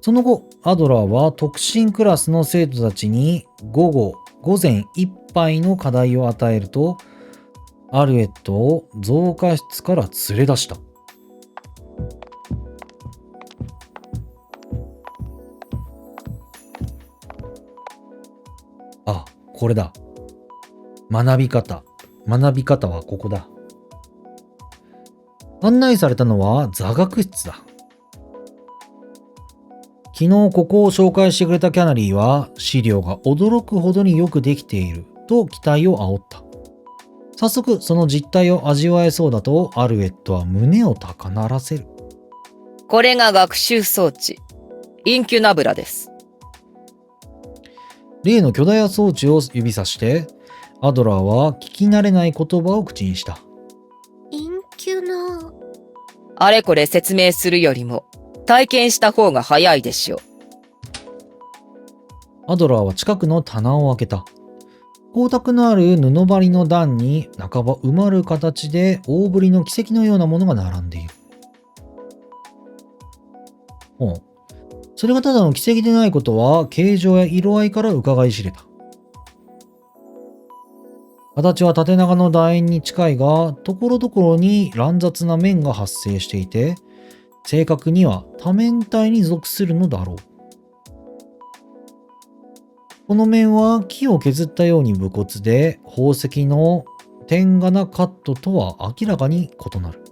その後、アドラーは特進クラスの生徒たちに午前いっぱいの課題を与えると、アルエットを増加室から連れ出した。あ、これだ。学び方はここだ。案内されたのは座学室だ。昨日ここを紹介してくれたキャナリーは資料が驚くほどによくできていると期待を煽った。早速その実態を味わえそうだとアルエットは胸を高鳴らせる。これが学習装置、インキュナブラです。例の巨大装置を指さしてアドラーは聞き慣れない言葉を口にした。インキュナ。あれこれ説明するよりも体験した方が早いでしょう。アドラーは近くの棚を開けた。光沢のある布張りの段に半ば埋まる形で大ぶりの奇跡のようなものが並んでいる。それがただの奇跡でないことは形状や色合いから伺い知れた。形は縦長の楕円に近いが、ところどころに乱雑な面が発生していて、正確には多面体に属するのだろう。この面は木を削ったように武骨で、宝石の点仮名カットとは明らかに異なる。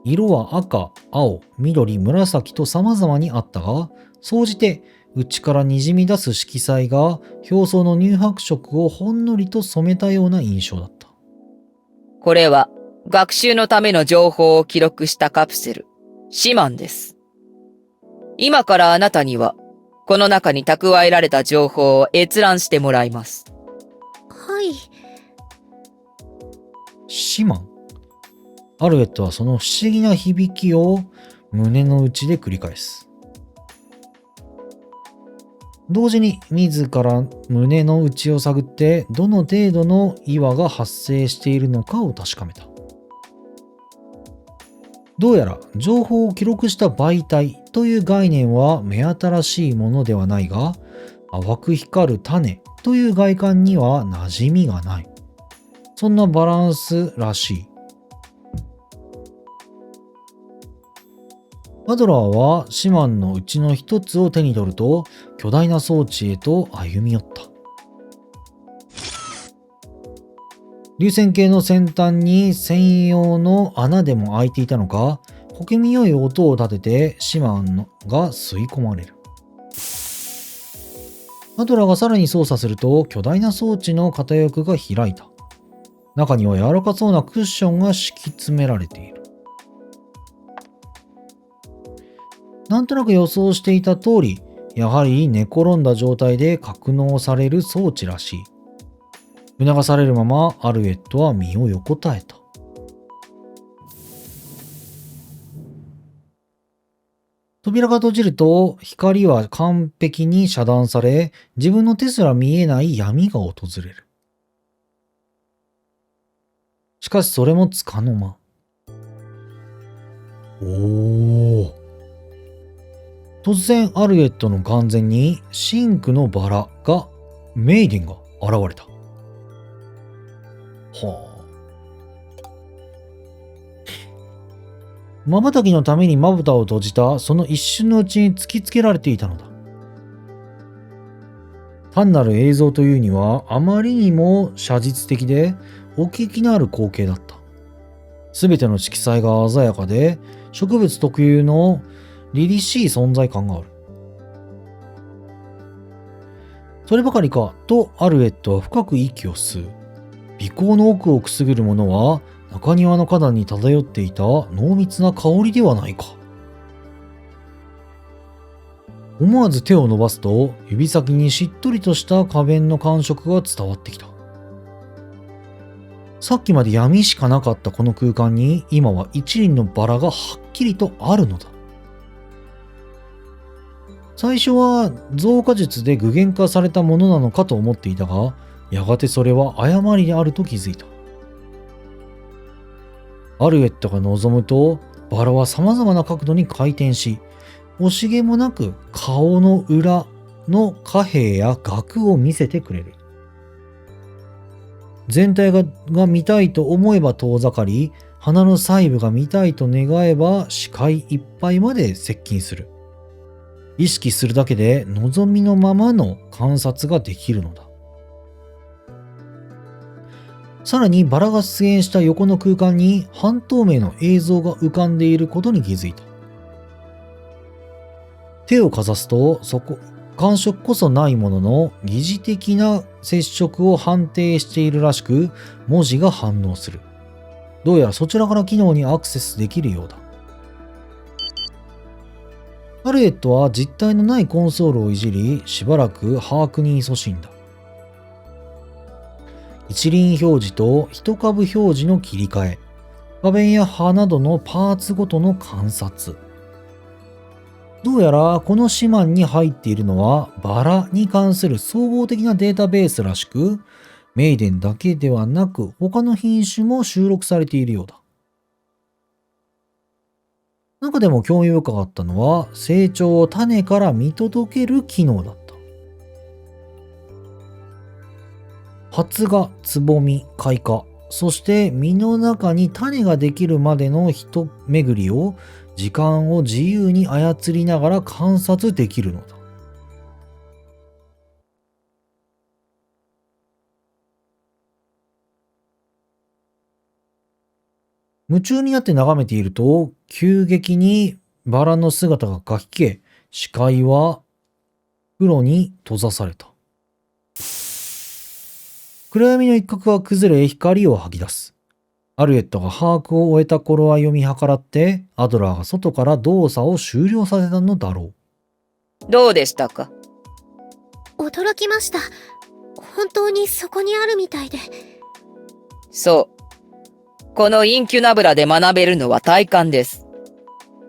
色は赤、青、緑、紫と様々にあったが、総じて内からにじみ出す色彩が表層の乳白色をほんのりと染めたような印象だった。これは学習のための情報を記録したカプセル、シマンです。今からあなたには、この中に蓄えられた情報を閲覧してもらいます。はい。シマン？アルエットはその不思議な響きを胸の内で繰り返す。同時に自ら胸の内を探ってどの程度の岩が発生しているのかを確かめた。どうやら情報を記録した媒体という概念は目新しいものではないが、淡く光る種という外観には馴染みがない。そんなバランスらしい。アドラーはシマンのうちの一つを手に取ると巨大な装置へと歩み寄った。流線形の先端に専用の穴でも開いていたのか、小気味よい音を立ててシマンが吸い込まれる。アドラーがさらに操作すると巨大な装置の片翼が開いた。中には柔らかそうなクッションが敷き詰められている。なんとなく予想していた通り、やはり寝転んだ状態で格納される装置らしい。促されるままアルエットは身を横たえた。扉が閉じると光は完璧に遮断され、自分の手すら見えない闇が訪れる。しかしそれもつかの間。突然アルエットの眼前に真紅のバラがメイデンが現れた。瞬きのためにまぶたを閉じたその一瞬のうちに突きつけられていたのだ。単なる映像というにはあまりにも写実的で奥行きのある光景だった。すべての色彩が鮮やかで植物特有の凛々しい存在感がある。そればかりかとアルエットは深く息を吸う。鼻孔の奥をくすぐるものは中庭の花壇に漂っていた濃密な香りではないか。思わず手を伸ばすと指先にしっとりとした花弁の感触が伝わってきた。さっきまで闇しかなかったこの空間に今は一輪のバラがはっきりとあるのだ。最初は増加術で具現化されたものなのかと思っていたが、やがてそれは誤りであると気づいた。アルエットが望むとバラは様々な角度に回転し、惜しげもなく顔の裏の貨幣や額を見せてくれる。全体が見たいと思えば遠ざかり、花の細部が見たいと願えば視界いっぱいまで接近する。意識するだけで望みのままの観察ができるのだ。さらにバラが出現した横の空間に半透明の映像が浮かんでいることに気づいた。手をかざすと感触こそないものの疑似的な接触を判定しているらしく文字が反応する。どうやらそちらから機能にアクセスできるようだ。ハルエットは実体のないコンソールをいじり、しばらく把握に勤しんだ。一輪表示と一株表示の切り替え、画面や葉などのパーツごとの観察。どうやらこのシマンに入っているのはバラに関する総合的なデータベースらしく、メイデンだけではなく他の品種も収録されているようだ。中でも興味深かったのは成長を種から見届ける機能だった。発芽、つぼみ、開花、そして実の中に種ができるまでの一巡りを時間を自由に操りながら観察できるのだ。夢中になって眺めていると、急激にバラの姿が描き消え、視界は黒に閉ざされた。暗闇の一角が崩れ光を吐き出す。アルエットが把握を終えた頃は読み計らって、アドラーが外から動作を終了させたのだろう。どうでしたか？驚きました。本当にそこにあるみたいで。そう。このインキュナブラで学べるのは体感です。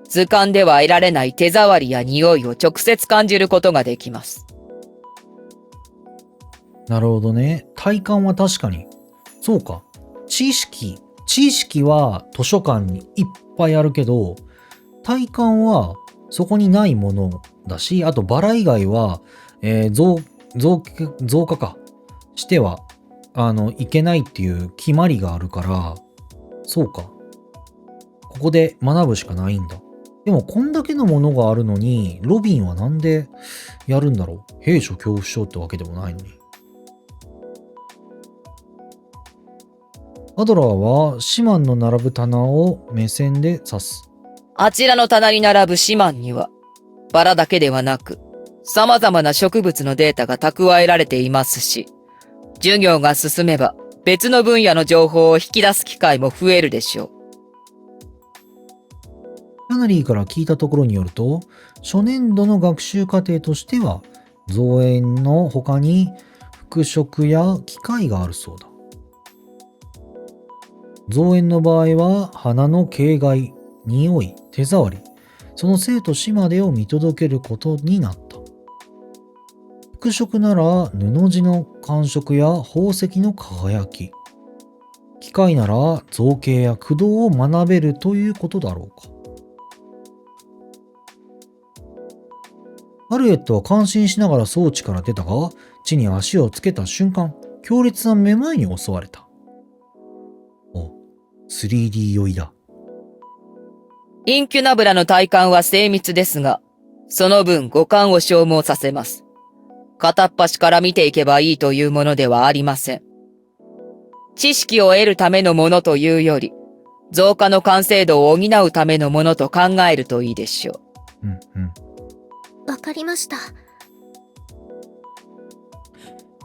図鑑では得られない手触りや匂いを直接感じることができます。なるほどね。体感は確かに。そうか。知識は図書館にいっぱいあるけど、体感はそこにないものだし、あとバラ以外は、増加かしてはいけないっていう決まりがあるから、そうか。ここで学ぶしかないんだ。でもこんだけのものがあるのに、ロビンはなんでやるんだろう。兵所恐怖症ってわけでもないのに。アドラーはシマンの並ぶ棚を目線で指す。あちらの棚に並ぶシマンには、バラだけではなく、様々な植物のデータが蓄えられていますし、授業が進めば別の分野の情報を引き出す機会も増えるでしょう。キャナリーから聞いたところによると、初年度の学習課程としては、造園の他に服飾や機械があるそうだ。造園の場合は、花の形骸、匂い、手触り、その生と死までを見届けることになった。服飾なら布地の感触や宝石の輝き。機械なら造形や駆動を学べるということだろうか。ハルエットは感心しながら装置から出たが、地に足をつけた瞬間、強烈なめまいに襲われた。お、3D 酔いだ。インキュナブラの体感は精密ですが、その分五感を消耗させます。片っ端から見ていけばいいというものではありません。知識を得るためのものというより、増加の完成度を補うためのものと考えるといいでしょう。わかりました。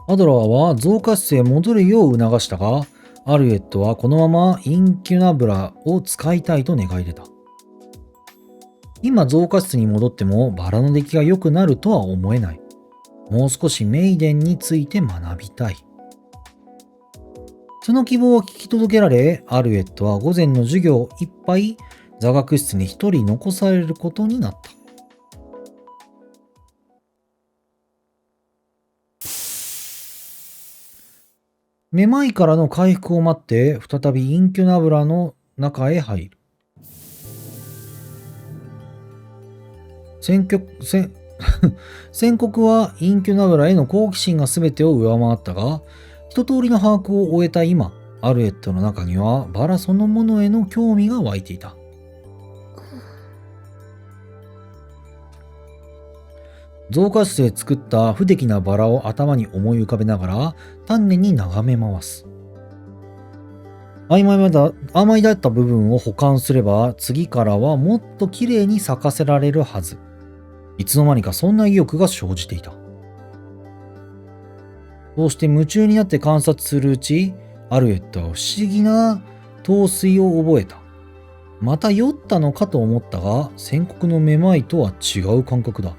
アドラーは増加室へ戻るよう促したが、アルエットはこのままインキュナブラを使いたいと願い出た。今増加室に戻ってもバラの出来が良くなるとは思えない。もう少しメイデンについて学びたい。その希望は聞き届けられ、アルエットは午前の授業いっぱい座学室に一人残されることになった。めまいからの回復を待って再びインキュナブラの中へ入る。宣告はインキュナブラへの好奇心が全てを上回ったが、一通りの把握を終えた今、アルエットの中にはバラそのものへの興味が湧いていた。増加室で作った不出来なバラを頭に思い浮かべながら丹念に眺め回す。曖昧だった部分を補完すれば次からはもっと綺麗に咲かせられるはず。いつの間にかそんな意欲が生じていた。そうして夢中になって観察するうち、アルエットは不思議な陶酔を覚えた。また酔ったのかと思ったが、宣告のめまいとは違う感覚だ。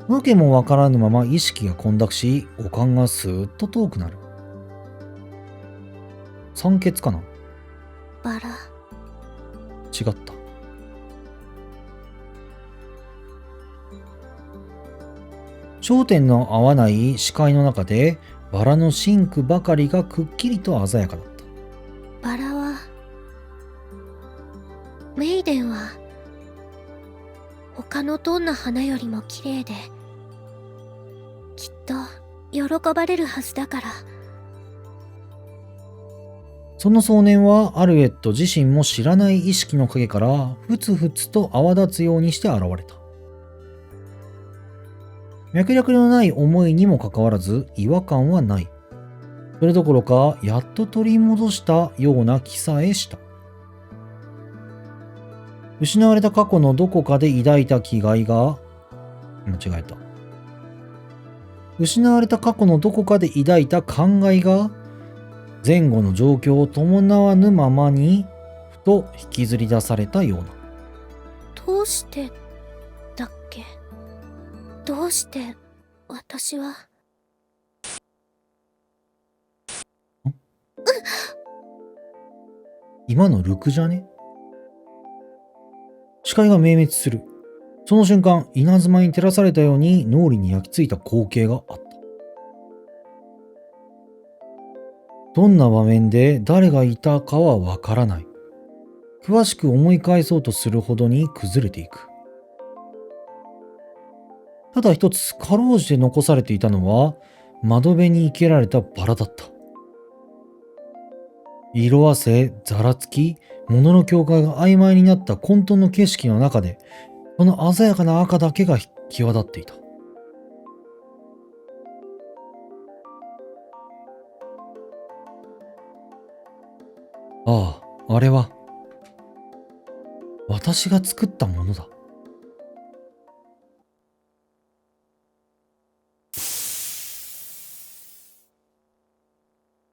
わけもわからぬまま意識が混濁し、五感がスーッと遠くなる。酸欠かな？バラ。違った。焦点の合わない視界の中で、バラの真紅ばかりがくっきりと鮮やかだった。バラは、メイデンは、他のどんな花よりも綺麗で、きっと喜ばれるはずだから。その少年はアルエット自身も知らない意識の影からふつふつと泡立つようにして現れた。脈略のない思いにもかかわらず違和感はない。それどころかやっと取り戻したような気さえした。失われた過去のどこかで抱いた気概が、間違えた。失われた過去のどこかで抱いた考えが、前後の状況を伴わぬままに、ふと引きずり出されたような。どうしてだっけ？どうして私は。今のルクじゃね？視界が明滅する。その瞬間、稲妻に照らされたように脳裏に焼き付いた光景があった。どんな場面で誰がいたかはわからない。詳しく思い返そうとするほどに崩れていく。ただ一つかろうじて残されていたのは窓辺に生けられたバラだった。色あせ、ざらつき、物の境界が曖昧になった混沌の景色の中で、この鮮やかな赤だけが際立っていた。ああ、あれは、私が作ったものだ。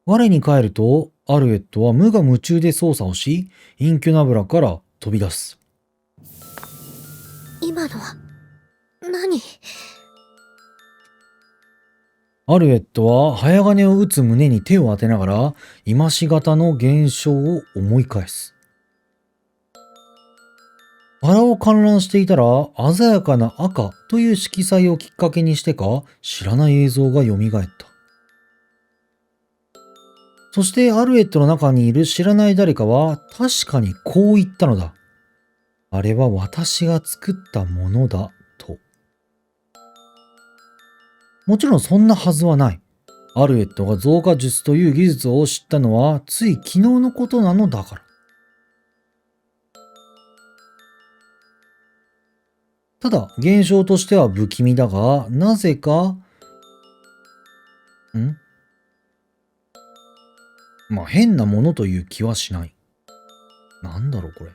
我に返ると、アルエットは無我夢中で操作をし、インキュナブラから飛び出す。今のは、何？アルエットは早金を打つ胸に手を当てながら、今しがたの現象を思い返す。バラを観覧していたら、鮮やかな赤という色彩をきっかけにしてか、知らない映像が蘇った。そしてアルエットの中にいる知らない誰かは確かにこう言ったのだ。あれは私が作ったものだ、と。もちろんそんなはずはない。アルエットが増加術という技術を知ったのはつい昨日のことなのだから。ただ、現象としては不気味だが、なぜか、変なものという気はしない。なんだろうこれ。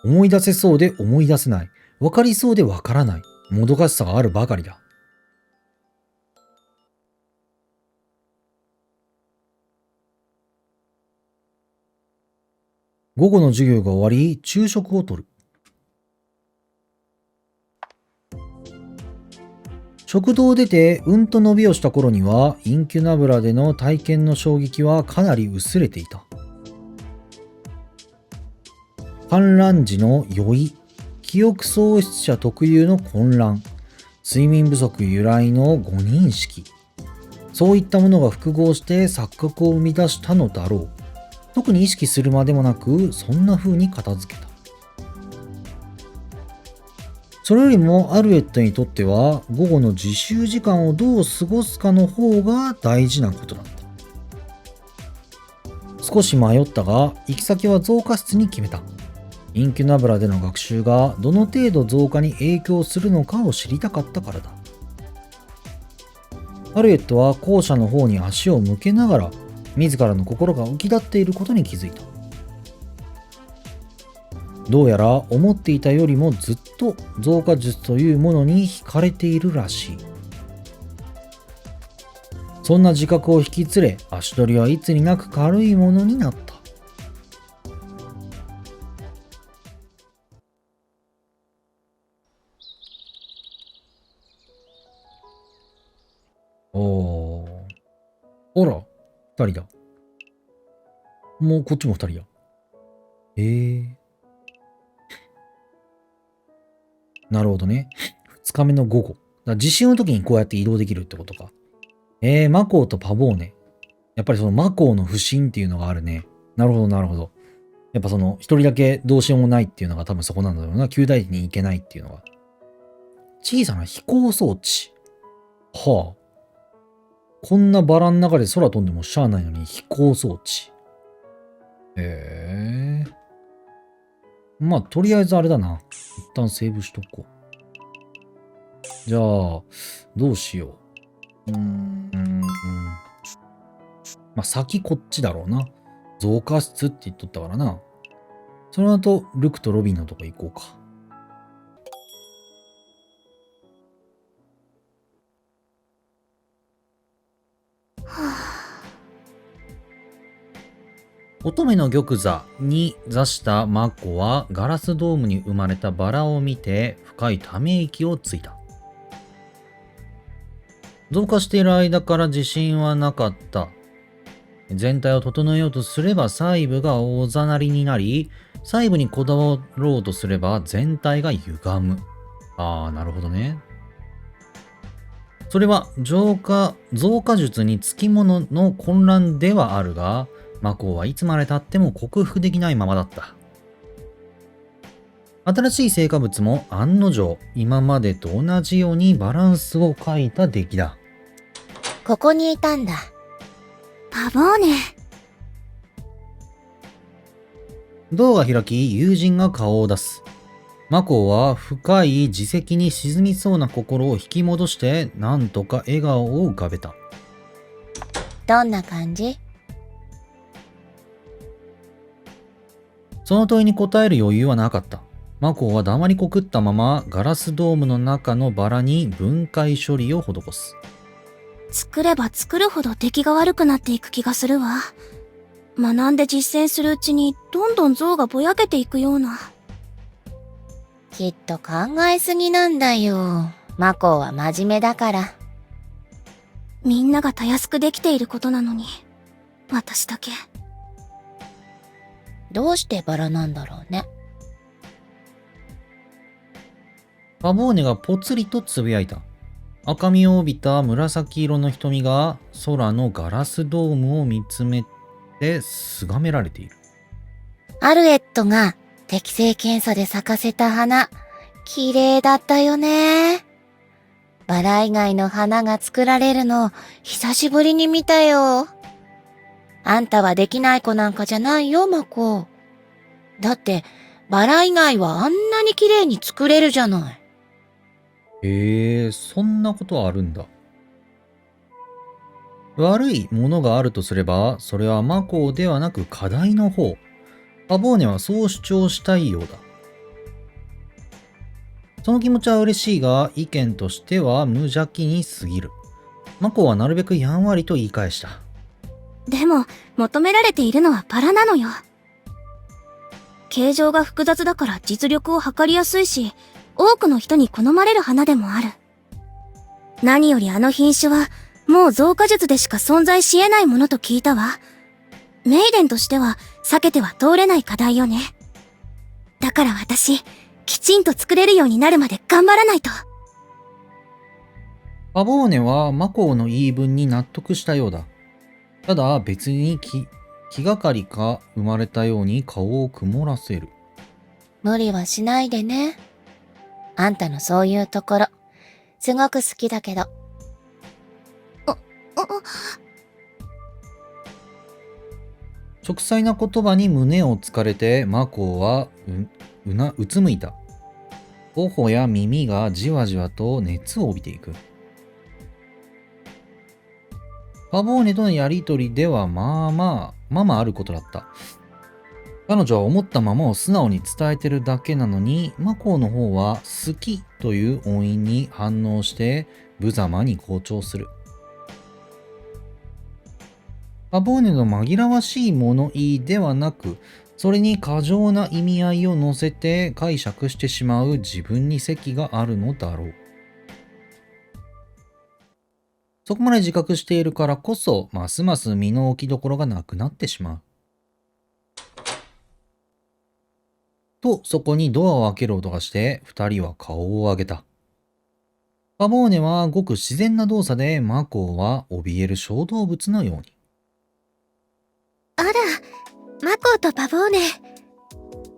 思い出せそうで思い出せない。わかりそうでわからない。もどかしさがあるばかりだ。午後の授業が終わり、昼食をとる。食堂を出てうんと伸びをした頃にはインキュナブラでの体験の衝撃はかなり薄れていた。観覧時の酔い、記憶喪失者特有の混乱、睡眠不足由来の誤認識、そういったものが複合して錯覚を生み出したのだろう。特に意識するまでもなくそんな風に片付けた。それよりもアルエットにとっては午後の自習時間をどう過ごすかの方が大事なことだった。少し迷ったが行き先は増加室に決めた。インキュナブラでの学習がどの程度増加に影響するのかを知りたかったからだ。アルエットは校舎の方に足を向けながら自らの心が浮き立っていることに気づいた。どうやら思っていたよりもずっと増加術というものに惹かれているらしい。そんな自覚を引き連れ、足取りはいつになく軽いものになった。おー。ほら、二人だ。もうこっちも二人や。なるほどね。二日目の午後。地震の時にこうやって移動できるってことか。マコーとパボーネ。やっぱりそのマコーの不審っていうのがあるね。なるほど、なるほど。やっぱその一人だけどうしようもないっていうのが多分そこなんだろうな。旧大地に行けないっていうのが。小さな飛行装置。はあ。こんなバラの中で空飛んでもしゃあないのに飛行装置。まあ、とりあえずあれだな。一旦セーブしとこう。じゃあ、どうしよう。まあ、先こっちだろうな。増加室って言っとったからな。その後、ルクとロビンのとこ行こうか。乙女の玉座に座したマコはガラスドームに生まれたバラを見て深いため息をついた。増加している間から自信はなかった。全体を整えようとすれば細部が大ざなりになり、細部にこだわろうとすれば全体が歪む。なるほどね。それは増加術につきものの混乱ではあるが、マコはいつまでたっても克服できないままだった。新しい成果物も案の定今までと同じようにバランスを欠いた出来だ。ここにいたんだ。パボーネ。ドアが開き友人が顔を出す。マコは深い自責に沈みそうな心を引き戻してなんとか笑顔を浮かべた。どんな感じ？その問いに答える余裕はなかった。マコは黙りこくったままガラスドームの中のバラに分解処理を施す。作れば作るほど出来が悪くなっていく気がするわ。学んで実践するうちにどんどん像がぼやけていくような。きっと考えすぎなんだよ。マコは真面目だから。みんながたやすくできていることなのに、私だけ。どうしてバラなんだろうね。パボーネがぽつりとつぶやいた。赤みを帯びた紫色の瞳が空のガラスドームを見つめて凄められている。アルエットが適正検査で咲かせた花、綺麗だったよね。バラ以外の花が作られるの久しぶりに見たよ。あんたはできない子なんかじゃないよ、マコ。だってバラ以外はあんなに綺麗に作れるじゃない。そんなことはあるんだ。悪いものがあるとすれば、それはマコではなく課題の方。パボーネはそう主張したいようだ。その気持ちは嬉しいが、意見としては無邪気に過ぎる。マコはなるべくやんわりと言い返した。でも、求められているのはバラなのよ。形状が複雑だから実力を測りやすいし、多くの人に好まれる花でもある。何よりあの品種は、もう増加術でしか存在し得ないものと聞いたわ。メイデンとしては避けては通れない課題よね。だから私、きちんと作れるようになるまで頑張らないと。パボーネはマコの言い分に納得したようだ。ただ別に気がかりか生まれたように顔を曇らせる。無理はしないでね。あんたのそういうところ、すごく好きだけど。直裁な言葉に胸をつかれてマコーはうつむいた。頬や耳がじわじわと熱を帯びていく。パボーネとのやりとりではまああることだった。彼女は思ったままを素直に伝えてるだけなのに、マコーの方は好きという音韻に反応して無様に好調する。パボーネの紛らわしい物言いではなく、それに過剰な意味合いを乗せて解釈してしまう自分に責があるのだろう。そこまで自覚しているからこそ、ますます身の置きどころがなくなってしまう。と、そこにドアを開ける音がして、二人は顔を上げた。パボーネはごく自然な動作で、マコーは怯える小動物のように。あら、マコーとパボーネ。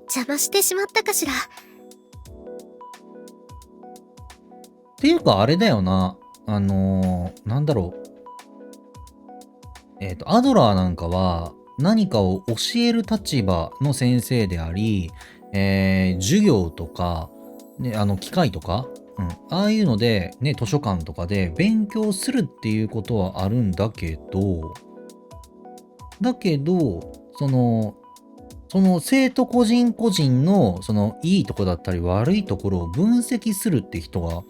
邪魔してしまったかしら。っていうかあれだよな。なんだろう。アドラーなんかは何かを教える立場の先生であり、授業とか、ね、機械とか、ああいうので、ね、図書館とかで勉強するっていうことはあるんだけど、その生徒個人個人のそのいいとこだったり悪いところを分析するって人が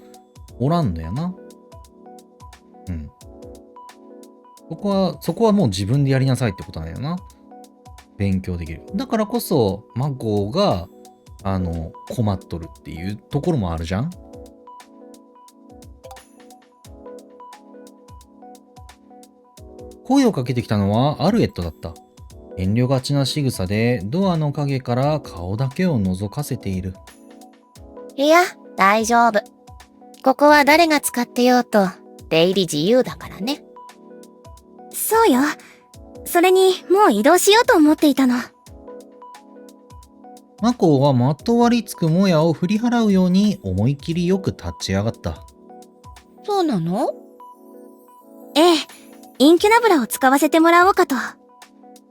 おらんのやな。そこはもう自分でやりなさいってことなんだよな。勉強できる。だからこそ、マコーが、困っとるっていうところもあるじゃん。声をかけてきたのはアルエットだった。遠慮がちな仕草でドアの陰から顔だけを覗かせている。いや、大丈夫。ここは誰が使ってようと、出入り自由だからね。そうよ。それに、もう移動しようと思っていたの。マコーはまとわりつくもやを振り払うように思い切りよく立ち上がった。そうなの？ええ、インキュナブラを使わせてもらおうかと。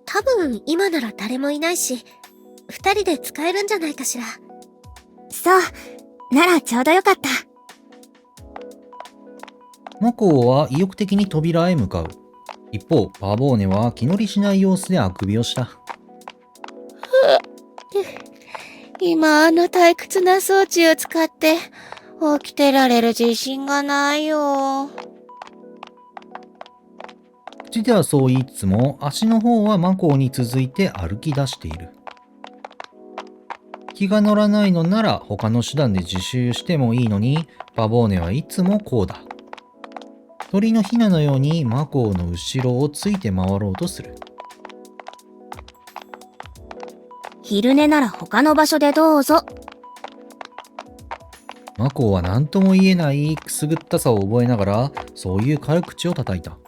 多分今なら誰もいないし、二人で使えるんじゃないかしら。そう、ならちょうどよかった。マコーは意欲的に扉へ向かう。一方、パボーネは気乗りしない様子であくびをした。今退屈な装置を使って起きてられる自信がないよ。口ではそう言いつつも、足の方はマコーに続いて歩き出している。気が乗らないのなら他の手段で自習してもいいのに、パボーネはいつもこうだ。鳥のヒナのようにマコーの後ろをついて回ろうとする。昼寝なら他の場所でどうぞ。マコーは何とも言えないくすぐったさを覚えながら、そういう軽口を叩いた。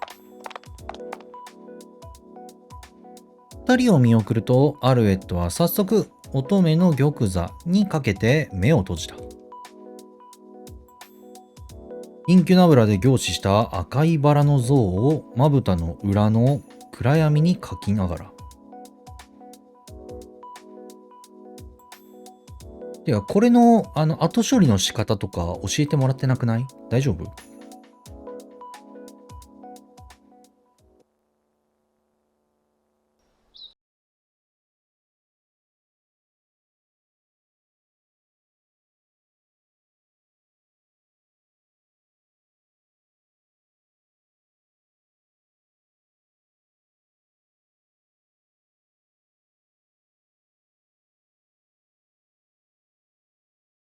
二人を見送ると、アルエットは早速乙女の玉座にかけて目を閉じた。インキュナブラで凝視した赤いバラの像をまぶたの裏の暗闇に描きながら。ではこれの後処理の仕方とか教えてもらってなくない？大丈夫？